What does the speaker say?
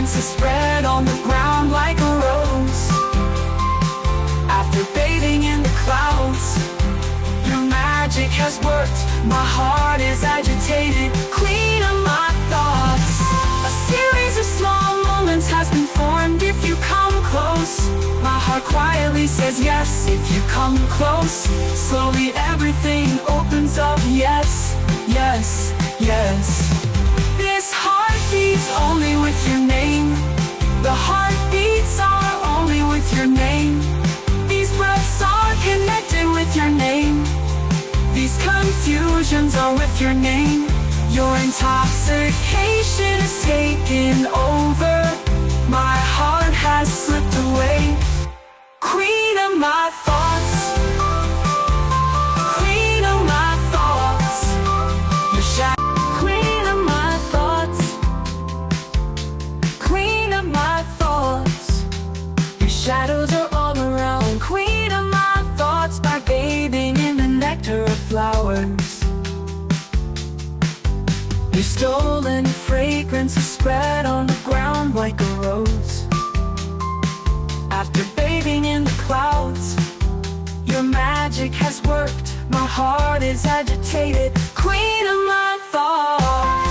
fragrance is spread on the ground like a rose. After bathing in the clouds, your magic has worked. My heart is agitated, queen of my thoughts. A series of small moments has been formed if you come close. My heart quietly says yes if you come close. Slowly everything opens up, yes, yes, yes. This heart beats only with your name. The heartbeats are only with your name. These breaths are connected with your name. These confusions are with your name. Your intoxication is taken over. My heart has slipped away. Queen of my thoughts, queen of my thoughts. Your shadow, queen of my thoughts, queen of my thoughts. Your shadows are all around, queen of my thoughts. By bathing in the nectar of flowers, your stolen fragrance is spread on the ground like a rose. After bathing in the clouds, your magic has worked. My heart is agitated, queen of my thoughts.